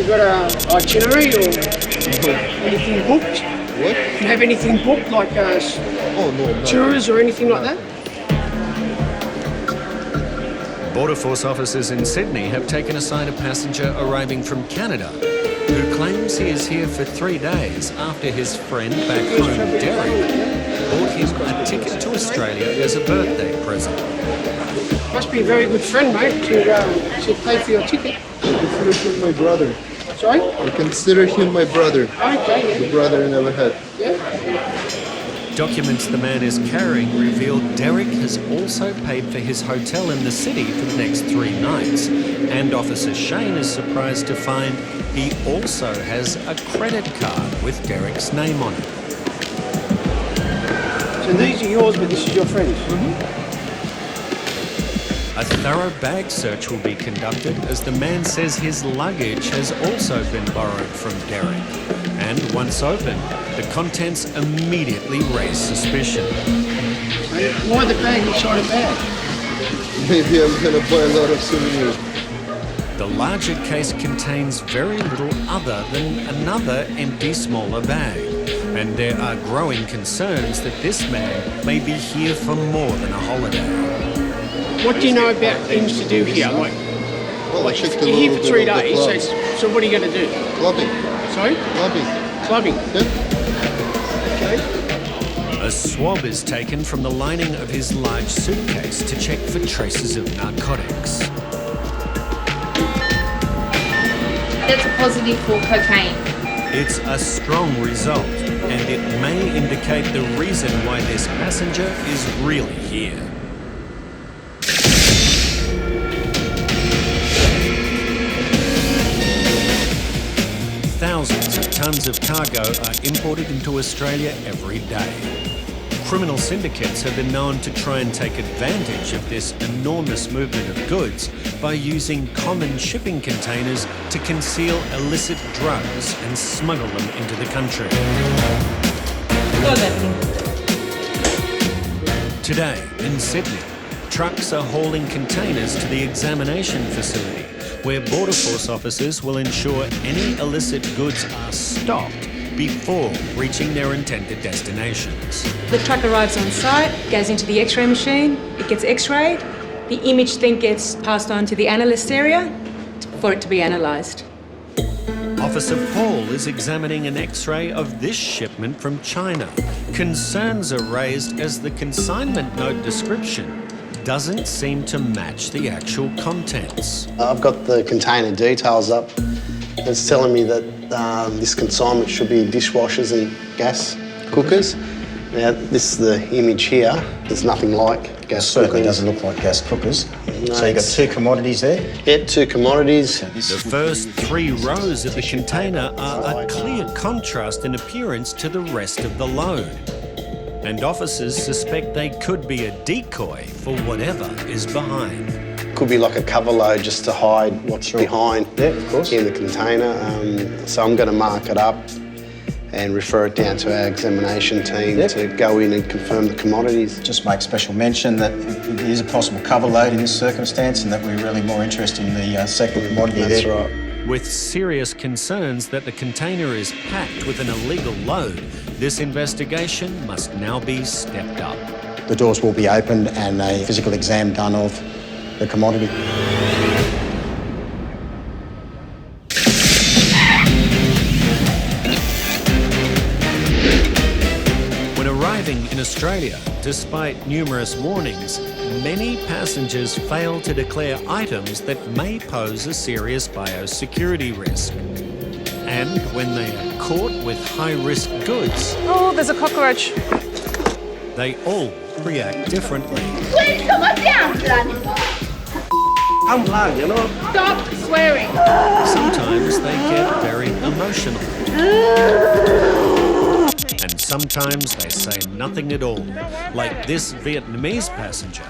you got a itinerary or anything booked? What? Do you have anything booked, like No. tours or anything like that? Border Force officers in Sydney have taken aside a passenger arriving from Canada who claims he is here for 3 days after his friend back home, Derek, bought him a ticket to Australia as a birthday present. Must be a very good friend, mate, to pay for your ticket. I consider him my brother. Sorry? I consider him my brother. Okay, The brother I never had. yeah. Documents the man is carrying reveal Derek has also paid for his hotel in the city for the next 3 nights. And Officer Shane is surprised to find he also has a credit card with Derek's name on it. So these are yours, but this is your friend's? A thorough bag search will be conducted as the man says his luggage has also been borrowed from Derek. And once opened, the contents immediately raise suspicion. Why the bag inside a bag? Maybe I'm gonna buy a lot of souvenirs. The larger case contains very little other than another empty smaller bag. And there are growing concerns that this man may be here for more than a holiday. What do you know about things to do here? Well, I checked a You're here little for 3 bit of the days, clubs. so what are you going to do? Clubbing. Sorry? Clubbing. Clubbing. Yeah. Okay. A swab is taken from the lining of his large suitcase to check for traces of narcotics. That's a positive for cocaine. It's a strong result, and it may indicate the reason why this passenger is really here. Thousands of tons of cargo are imported into Australia every day. Criminal syndicates have been known to try and take advantage of this enormous movement of goods by using common shipping containers to conceal illicit drugs and smuggle them into the country. Today, in Sydney, trucks are hauling containers to the examination facility, where Border Force officers will ensure any illicit goods are stopped before reaching their intended destinations. The truck arrives on site, goes into the X-ray machine, it gets X-rayed, the image then gets passed on to the analyst area for it to be analysed. Officer Paul is examining an X-ray of this shipment from China. Concerns are raised as the consignment note description doesn't seem to match the actual contents. I've got the container details up. It's telling me that this consignment should be dishwashers and gas cookers. Now, this is the image here. There's nothing like gas Certainly cookers. doesn't look like gas cookers. No, So you've got 2 commodities there? Yeah, 2 commodities. The first 3 rows of the container are a clear contrast in appearance to the rest of the load. And officers suspect they could be a decoy for whatever is behind. Could be like a cover load just to hide what's behind Yeah, of course. in the container. So I'm going to mark it up and refer it down to our examination team Yep. to go in and confirm the commodities. Just make special mention that it is a possible cover load in this circumstance and that we're really more interested in the second commodity That's there. right. With serious concerns that the container is packed with an illegal load, this investigation must now be stepped up. The doors will be opened and a physical exam done of the commodity. When arriving in Australia, despite numerous warnings, many passengers fail to declare items that may pose a serious biosecurity risk. And when they are caught with high-risk goods, Oh, there's a cockroach. they all react differently. Stop swearing. Sometimes they get very emotional. And sometimes they say nothing at all, like this Vietnamese passenger.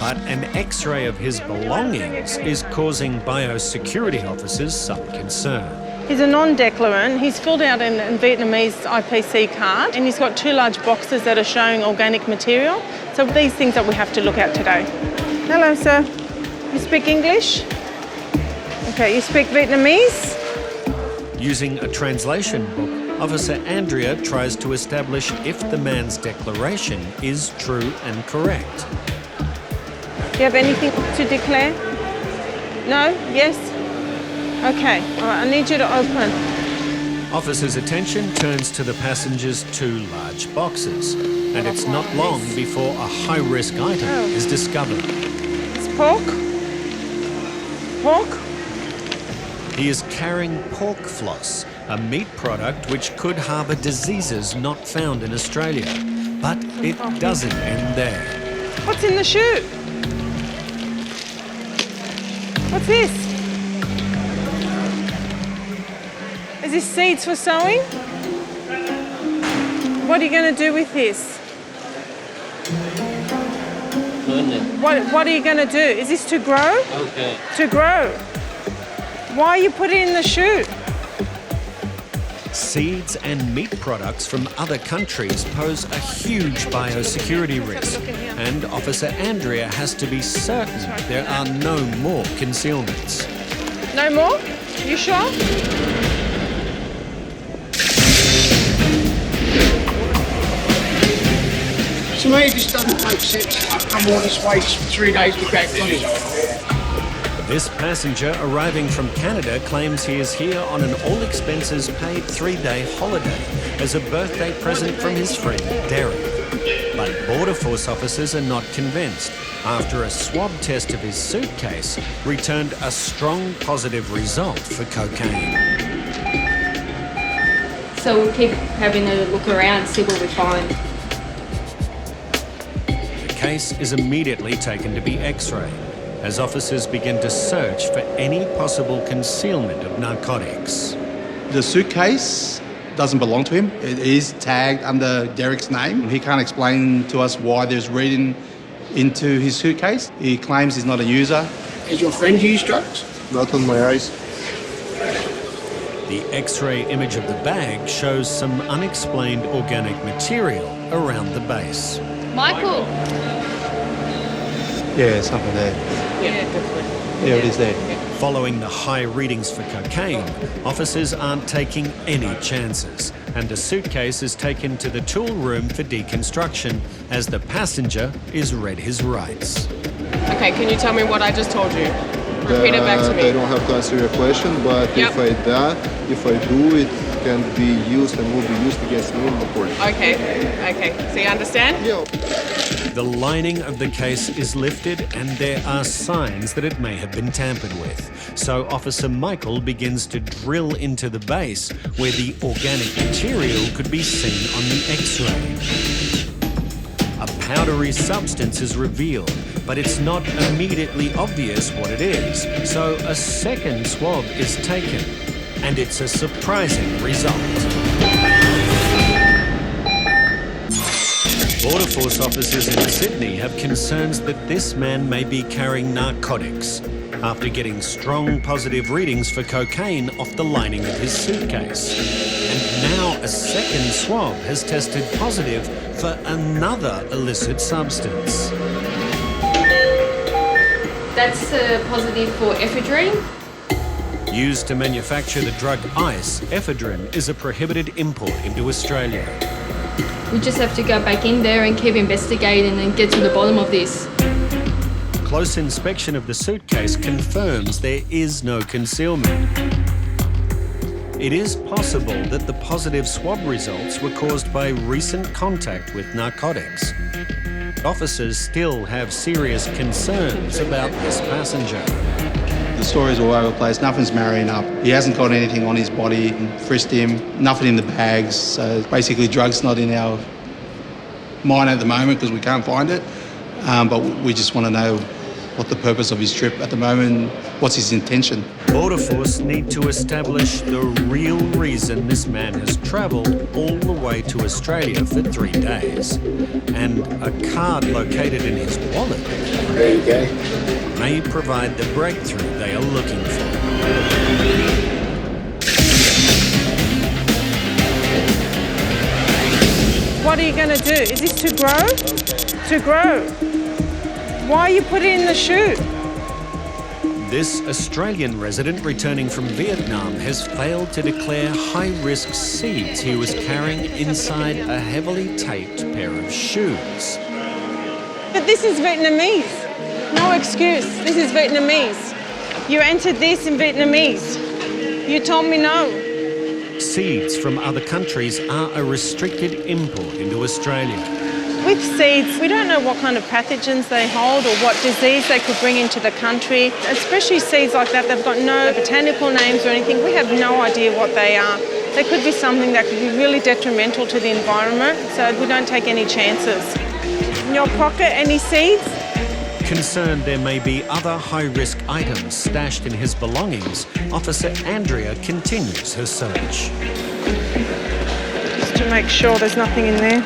But an X-ray of his belongings is causing biosecurity officers some concern. He's a non-declarant. He's filled out a Vietnamese IPC card and he's got 2 large boxes that are showing organic material. So these things that we have to look at today. Hello, sir. You speak English? Okay, you speak Vietnamese? Using a translation book, Officer Andrea tries to establish if the man's declaration is true and correct. Do you have anything to declare? No? Yes? Okay. All right, I need you to open. Officers' attention turns to the passenger's 2 large boxes, and it's not long before a high-risk item is discovered. It's pork. Pork. He is carrying pork floss, a meat product which could harbour diseases not found in Australia. But it doesn't end there. What's in the chute? What's this? Is this seeds for sowing? What are you going to do with this? What are you going to do? Is this to grow? Okay. To grow. Why you put it in the chute? Seeds and meat products from other countries pose a huge biosecurity risk, and Officer Andrea has to be certain there are no more concealments. No more? You sure? To me, this doesn't make sense. I've come all this way just for 3 days to grab money. This passenger arriving from Canada claims he is here on an all-expenses-paid 3-day holiday as a birthday present from his friend Derek. But Border Force officers are not convinced. After a swab test of his suitcase returned a strong positive result for cocaine. So we'll keep having a look around, see what we find. The case is immediately taken to be x-rayed as officers begin to search for any possible concealment of narcotics. The suitcase doesn't belong to him. It is tagged under Derek's name. He can't explain to us why there's reading into his suitcase. He claims he's not a user. Has your friend used drugs? Not on my eyes. The X-ray image of the bag shows some unexplained organic material around the base. Michael. Yeah, something there. Yeah, it is there. Following the high readings for cocaine, officers aren't taking any chances, and the suitcase is taken to the tool room for deconstruction as the passenger is read his rights. Okay, can you tell me what I just told you? Repeat it back to me. I don't have to answer your question, but if I do, it can be used and will be used against me in the court. Okay. So you understand? Yeah. The lining of the case is lifted and there are signs that it may have been tampered with. So Officer Michael begins to drill into the base where the organic material could be seen on the X-ray. A powdery substance is revealed, but it's not immediately obvious what it is. So a second swab is taken, and it's a surprising result. Border Force officers in Sydney have concerns that this man may be carrying narcotics after getting strong positive readings for cocaine off the lining of his suitcase. And now a second swab has tested positive for another illicit substance. That's positive for ephedrine. Used to manufacture the drug ice, ephedrine is a prohibited import into Australia. We just have to go back in there and keep investigating and get to the bottom of this. Close inspection of the suitcase confirms there is no concealment. It is possible that the positive swab results were caused by recent contact with narcotics. Officers still have serious concerns about this passenger. The story's all over the place. Nothing's marrying up. He hasn't got anything on his body. Frisked him. Nothing in the bags. So basically, drugs not in our mind at the moment because we can't find it. But we just want to know what the purpose of his trip at the moment. What's his intention? Border Force need to establish the real reason this man has travelled all the way to Australia for 3 days. And a card located in his wallet There you go. may provide the breakthrough they are looking for. What are you going to do? Is this to grow? To grow. Why you put it in the chute? This Australian resident returning from Vietnam has failed to declare high-risk seeds he was carrying inside a heavily taped pair of shoes. But this is Vietnamese. No excuse. This is Vietnamese. You entered this in Vietnamese. You told me no. Seeds from other countries are a restricted import into Australia. With seeds, we don't know what kind of pathogens they hold or what disease they could bring into the country. Especially seeds like that, they've got no botanical names or anything. We have no idea what they are. They could be something that could be really detrimental to the environment, so we don't take any chances. In your pocket, any seeds? Concerned there may be other high-risk items stashed in his belongings, Officer Andrea continues her search. Just to make sure there's nothing in there.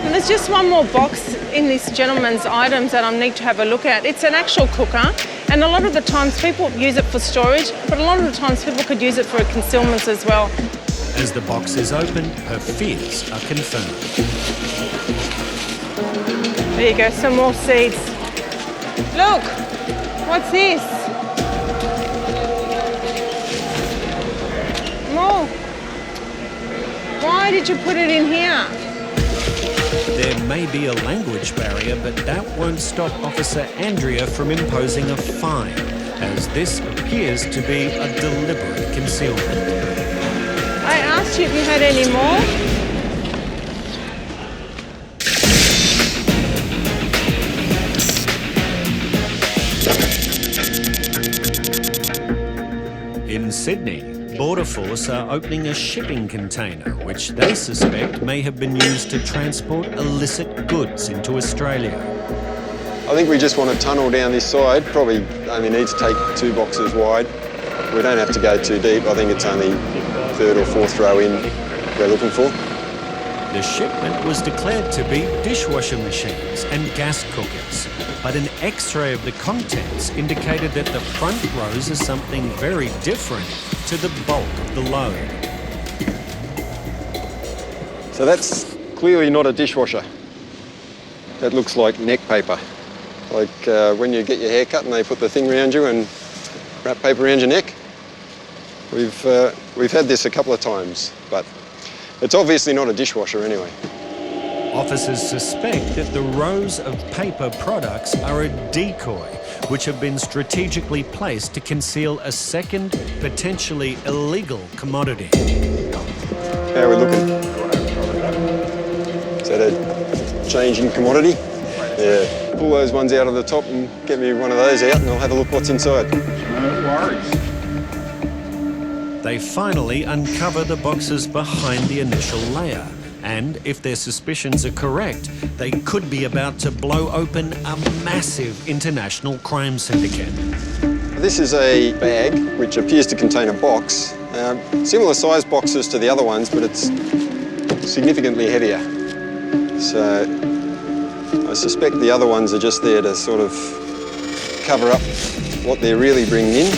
And there's just one more box in this gentleman's items that I need to have a look at. It's an actual cooker, and a lot of the times people use it for storage, but a lot of the times people could use it for concealments as well. As the box is opened, her fears are confirmed. There you go, some more seeds. Look, what's this? More. Why did you put it in here? There may be a language barrier, but that won't stop Officer Andrea from imposing a fine, as this appears to be a deliberate concealment. I asked you if you had any more. In Sydney, Border Force are opening a shipping container which they suspect may have been used to transport illicit goods into Australia. I think we just want to tunnel down this side, probably only need to take 2 boxes wide. We don't have to go too deep, I think it's only 3rd or 4th row in we're looking for. The shipment was declared to be dishwasher machines and gas cookers, but an X-ray of the contents indicated that the front rows are something very different to the bulk of the load. So that's clearly not a dishwasher. That looks like neck paper. Like when you get your hair cut and they put the thing around you and wrap paper around your neck. We've had this a couple of times, but it's obviously not a dishwasher anyway. Officers suspect that the rows of paper products are a decoy, which have been strategically placed to conceal a second, potentially illegal commodity. How are we looking? Is that a change in commodity? Yeah. Pull those ones out of the top and get me one of those out and I'll have a look what's inside. No worries. They finally uncover the boxes behind the initial layer. And if their suspicions are correct, they could be about to blow open a massive international crime syndicate. This is a bag which appears to contain a box. Similar size boxes to the other ones, but it's significantly heavier. So I suspect the other ones are just there to sort of cover up what they're really bringing in.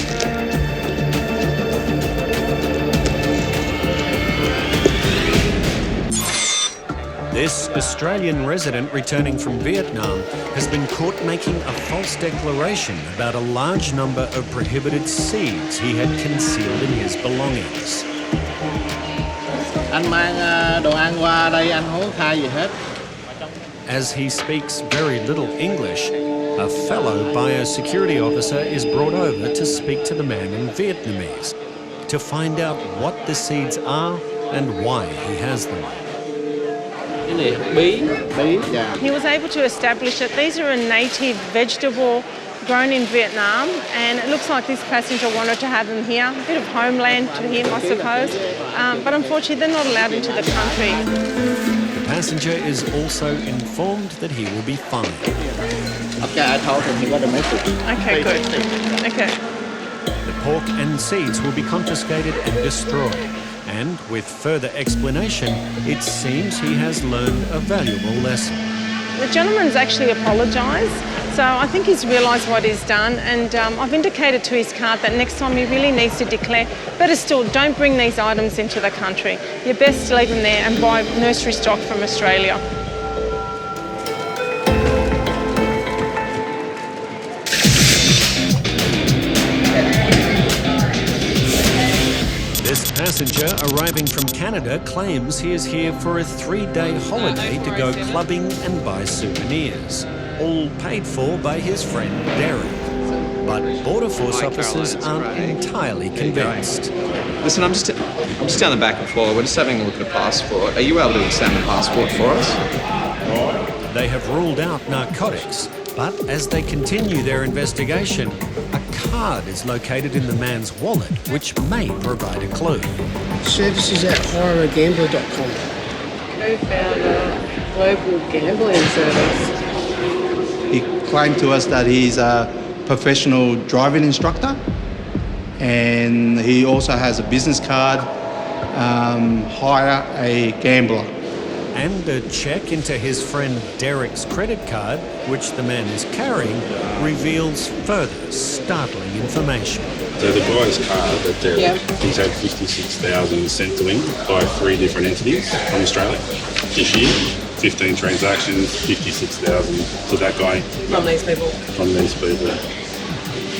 This Australian resident returning from Vietnam has been caught making a false declaration about a large number of prohibited seeds he had concealed in his belongings. Anh mang đồ ăn qua đây, anh không có khai gì hết. As he speaks very little English, a fellow biosecurity officer is brought over to speak to the man in Vietnamese to find out what the seeds are and why he has them. He was able to establish that these are a native vegetable grown in Vietnam, and it looks like this passenger wanted to have them here. A bit of homeland to him, I suppose. But unfortunately, they're not allowed into the country. The passenger is also informed that he will be fined. Okay, I told him he got a message. Okay, good. Okay. The pork and seeds will be confiscated and destroyed. And with further explanation, it seems he has learned a valuable lesson. The gentleman's actually apologised, so I think he's realised what he's done, and I've indicated to his card that next time he really needs to declare, better still, don't bring these items into the country. You're best to leave them there and buy nursery stock from Australia. passenger arriving from Canada claims he is here for a 3-day holiday to go clubbing and buy souvenirs, all paid for by his friend Derek. But Border Force officers aren't entirely convinced. Listen, I'm just down the back and forward. We're just having a look at a passport. Are you able to examine the passport for us? They have ruled out narcotics, but as they continue their investigation, a card is located in the man's wallet, which may provide a clue. Services at horrorgambler.com. Co-founder, Global Gambling Service. He claimed to us that he's a professional driving instructor, and he also has a business card, hire a gambler. And a check into his friend Derek's credit card, which the man is carrying, reveals further startling information. So the guy's card that Derek, he's had 56,000 sent to him by 3 different entities from Australia this year. 15 transactions, 56,000 to that guy. From these people. From these people.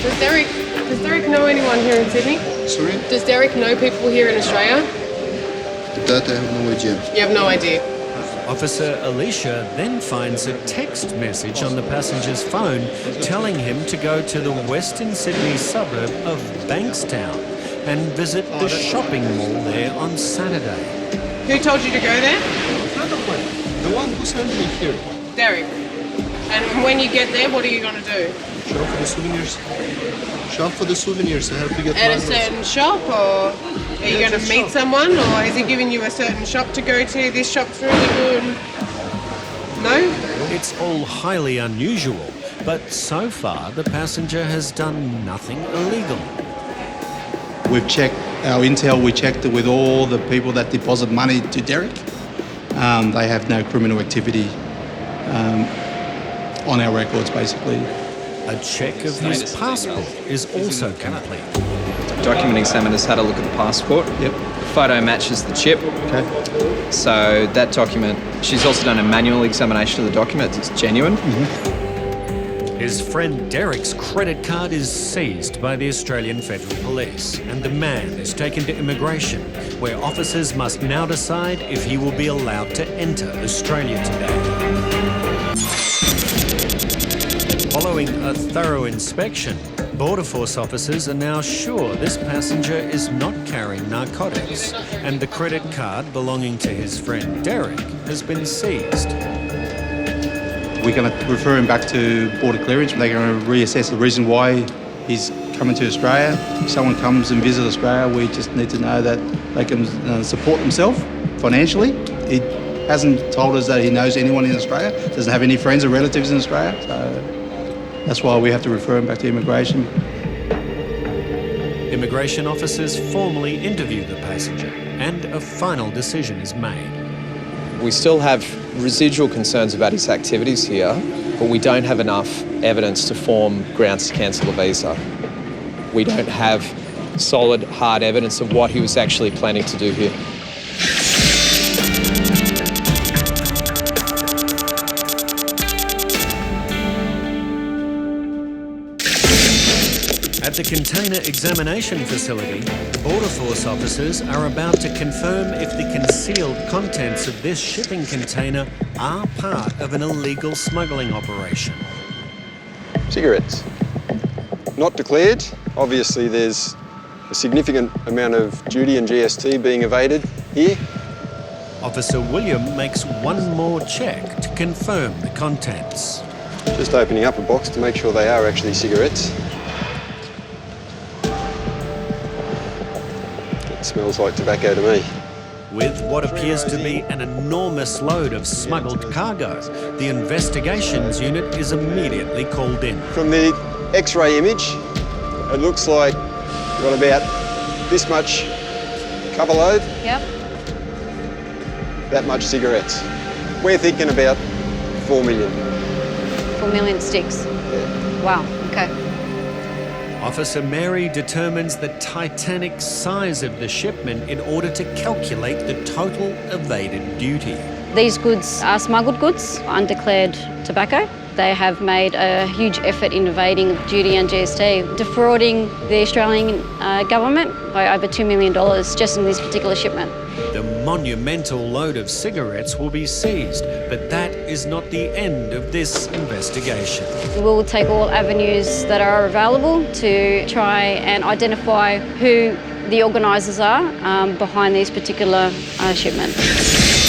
Does Derek know anyone here in Sydney? Sorry? Does Derek know people here in Australia? That I have no idea. You have no idea. Officer Alicia then finds a text message on the passenger's phone telling him to go to the Western Sydney suburb of Bankstown and visit the shopping mall there on Saturday. Who told you to go there? The one who sent me here. Derek. And when you get there, what are you going to do? Shop for the souvenirs. Shop for the souvenirs. I have to get At a certain shop, or are you going to meet someone, or is he giving you a certain shop to go to? This shop's really good. No? It's all highly unusual, but so far the passenger has done nothing illegal. We've checked our intel, we checked it with all the people that deposit money to Derek. They have no criminal activity on our records, basically. A check of his passport is also complete. Document examiner's had a look at the passport. Yep. The photo matches the chip. Okay. So that document, she's also done a manual examination of the document. It's genuine. His friend Derek's credit card is seized by the Australian Federal Police, and the man is taken to immigration, where officers must now decide if he will be allowed to enter Australia today. Following a thorough inspection, Border Force officers are now sure this passenger is not carrying narcotics, and the credit card belonging to his friend Derek has been seized. We're going to refer him back to border clearance. They're going to reassess the reason why he's coming to Australia. If someone comes and visits Australia, we just need to know that they can support themselves financially. He hasn't told us that he knows anyone in Australia, doesn't have any friends or relatives in Australia, so that's why we have to refer him back to immigration. Immigration officers formally interview the passenger, and a final decision is made. We still have residual concerns about his activities here, but we don't have enough evidence to form grounds to cancel the visa. We don't have solid, hard evidence of what he was actually planning to do here. At the container examination facility, the Border Force officers are about to confirm if the concealed contents of this shipping container are part of an illegal smuggling operation. Cigarettes. Not declared. Obviously there's a significant amount of duty and GST being evaded here. Officer William makes one more check to confirm the contents. Just opening up a box to make sure they are actually cigarettes. It smells like tobacco to me. With what appears to be an enormous load of smuggled cargo, the investigations unit is immediately called in. From the X-ray image, it looks like we've got about this much cover load. Yep. That much cigarettes. We're thinking about 4 million. 4 million sticks. Yeah. Wow, okay. Officer Mary determines the titanic size of the shipment in order to calculate the total evaded duty. These goods are smuggled goods, undeclared tobacco. They have made a huge effort in evading duty and GST, defrauding the Australian government by over $2 million just in this particular shipment. The monumental load of cigarettes will be seized, but that is not the end of this investigation. We will take all avenues that are available to try and identify who the organisers are behind these particular shipments.